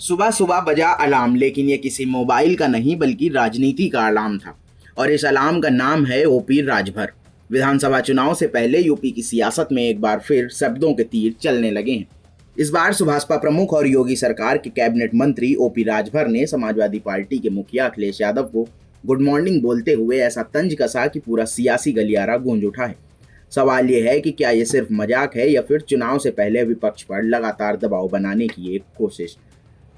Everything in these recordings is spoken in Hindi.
सुबह सुबह बजा अलार्म, लेकिन ये किसी मोबाइल का नहीं बल्कि राजनीति का अलार्म था। और इस अलार्म का नाम है ओपी राजभर। विधानसभा चुनाव से पहले यूपी की सियासत में एक बार फिर शब्दों के तीर चलने लगे हैं। इस बार सुभाषपा प्रमुख और योगी सरकार के कैबिनेट मंत्री ओपी राजभर ने समाजवादी पार्टी के मुखिया अखिलेश यादव को गुड मॉर्निंग बोलते हुए ऐसा तंज कसा कि पूरा सियासी गलियारा गूंज उठा है। सवाल यह है कि क्या ये सिर्फ मजाक है या फिर चुनाव से पहले विपक्ष पर लगातार दबाव बनाने की एक कोशिश।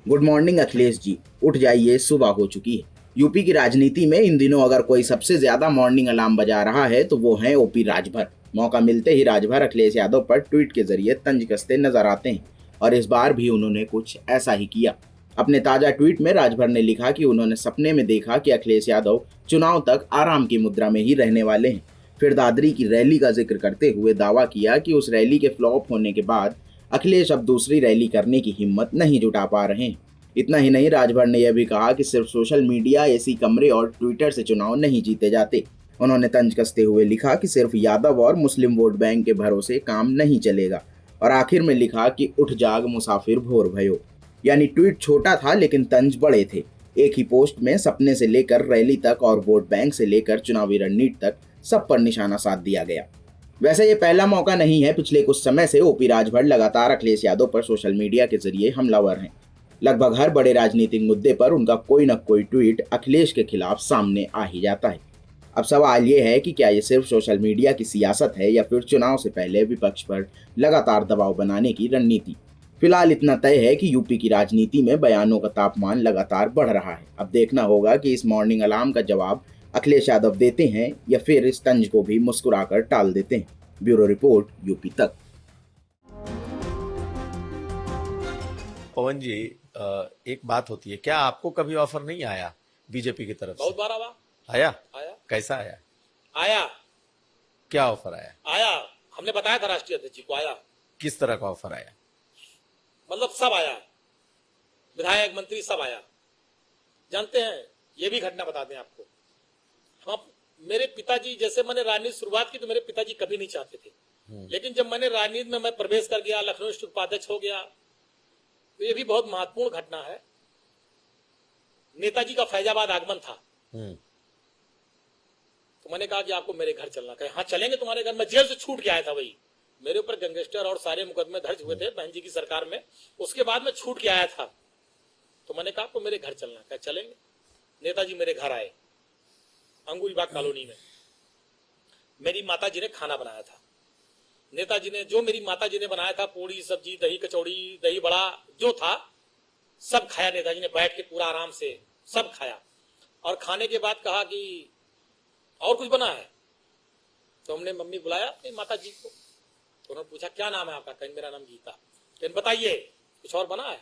गुड मॉर्निंग अखिलेश जी, उठ जाइए, सुबह हो चुकी है। यूपी की राजनीति में इन दिनों अगर कोई सबसे ज्यादा मॉर्निंग अलार्म बजा रहा है तो वो है ओपी राजभर। मौका मिलते ही राजभर अखिलेश यादव पर ट्वीट के जरिए तंज कसते नजर आते हैं और इस बार भी उन्होंने कुछ ऐसा ही किया। अपने ताजा ट्वीट में राजभर ने लिखा कि उन्होंने सपने में देखा कि अखिलेश यादव चुनाव तक आराम की मुद्रा में ही रहने वाले हैं। फिर दादरी की रैली का जिक्र करते हुए दावा किया कि उस रैली के फ्लॉप होने के बाद अखिलेश अब दूसरी रैली करने की हिम्मत नहीं जुटा पा रहे हैं। इतना ही नहीं, राजभर ने यह भी कहा कि सिर्फ सोशल मीडिया, एसी कमरे और ट्विटर से चुनाव नहीं जीते जाते। उन्होंने तंज कसते हुए लिखा कि सिर्फ यादव और मुस्लिम वोट बैंक के भरोसे काम नहीं चलेगा और आखिर में लिखा कि उठ जाग मुसाफिर भोर भयो। यानी ट्वीट छोटा था लेकिन तंज बड़े थे। एक ही पोस्ट में सपने से लेकर रैली तक और वोट बैंक से लेकर चुनावी रणनीति तक सब पर निशाना साध दिया गया। वैसे ये पहला मौका नहीं है। पिछले कुछ समय से ओपी राजभर लगातार अखिलेश यादव पर सोशल मीडिया के जरिए हमलावर हैं। लगभग हर बड़े राजनीतिक मुद्दे पर उनका कोई न कोई ट्वीट अखिलेश के खिलाफ सामने आ ही जाता है। अब सवाल ये है कि क्या ये सिर्फ सोशल मीडिया की सियासत है या फिर चुनाव से पहले विपक्ष पर लगातार दबाव बनाने की रणनीति। फिलहाल इतना तय है कि यूपी की राजनीति में बयानों का तापमान लगातार बढ़ रहा है। अब देखना होगा कि इस मॉर्निंग अलार्म का जवाब अखिलेश यादव देते हैं या फिर इस तंज को भी मुस्कुराकर टाल देते हैं। ब्यूरो रिपोर्ट, यूपी तक। पवन जी, एक बात होती है, क्या आपको कभी ऑफर नहीं आया बीजेपी की तरफ से? बहुत बार आया। आया। कैसा आया? आया। क्या ऑफर आया? आया, हमने बताया था राष्ट्रीय अध्यक्ष जी को। आया। किस तरह का ऑफर आया? मतलब सब आया, विधायक, मंत्री सब आया। जानते हैं, ये भी घटना बता दें आपको। हम, मेरे पिताजी, जैसे मैंने राजनीति शुरुआत की तो मेरे पिताजी कभी नहीं चाहते थे, लेकिन जब मैंने राजनीति में मैं प्रवेश कर गया, लखनऊ स्थित उपाध्यक्ष हो गया, तो ये भी बहुत महत्वपूर्ण घटना है। नेताजी का फैजाबाद आगमन था, तो मैंने कहा कि आपको मेरे घर चलना। कहे हाँ चलेंगे तुम्हारे घर। मैं जेल से छूट के आया था, वही मेरे ऊपर गैंगस्टर और सारे मुकदमे दर्ज हुए थे बहन जी की सरकार में। उसके बाद मैं छूट के आया था, तो मैंने कहा आपको मेरे घर चलना। कहे चलेंगे। नेताजी मेरे घर आए, अंगूरीबाग कॉलोनी में। मेरी माता जी ने खाना बनाया था। नेताजी ने, जो मेरी माता जी ने बनाया था, पूड़ी सब्जी, दही कचौड़ी, दही बड़ा जो था सब खाया। नेताजी ने बैठ के पूरा आराम से सब खाया और खाने के बाद कहा कि और कुछ बना है। तो हमने मम्मी बुलाया अपनी माता जी को, तो उन्होंने पूछा क्या नाम है आपका? कहने मेरा नाम गीता। कहने बताइए कुछ और बना है?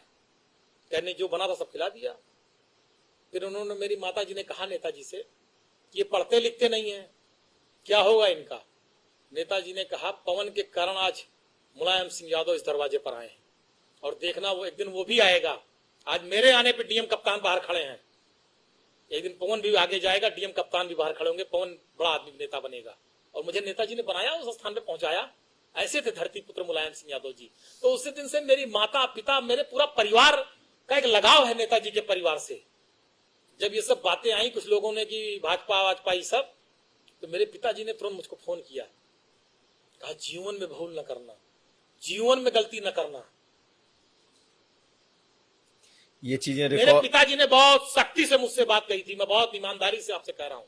कहने जो बना था सब खिला दिया। फिर उन्होंने, मेरी माता जी ने कहा नेताजी से, ये पढ़ते लिखते नहीं है, क्या होगा इनका? नेताजी ने कहा पवन के कारण आज मुलायम सिंह यादव इस दरवाजे पर आए हैं और देखना वो एक दिन वो भी आएगा। आज मेरे आने पे डीएम कप्तान बाहर खड़े हैं, एक दिन पवन भी आगे जाएगा, डीएम कप्तान भी बाहर खड़े होंगे, पवन बड़ा आदमी नेता बनेगा। और मुझे नेताजी ने बनाया, उस स्थान पे पहुंचाया। ऐसे थे धरती पुत्र मुलायम सिंह यादव जी। तो उसी दिन से मेरी माता पिता, मेरे पूरा परिवार का एक लगाव है नेताजी के परिवार से। जब ये सब बातें आई कुछ लोगों ने कि भाजपा वाजपा ये सब, तो मेरे पिताजी ने तुरंत मुझको फोन किया, कहा जीवन में भूल न करना, जीवन में गलती न करना। ये चीजें मेरे पिताजी ने बहुत सख्ती से मुझसे बात कही थी। मैं बहुत ईमानदारी से आपसे कह रहा हूं,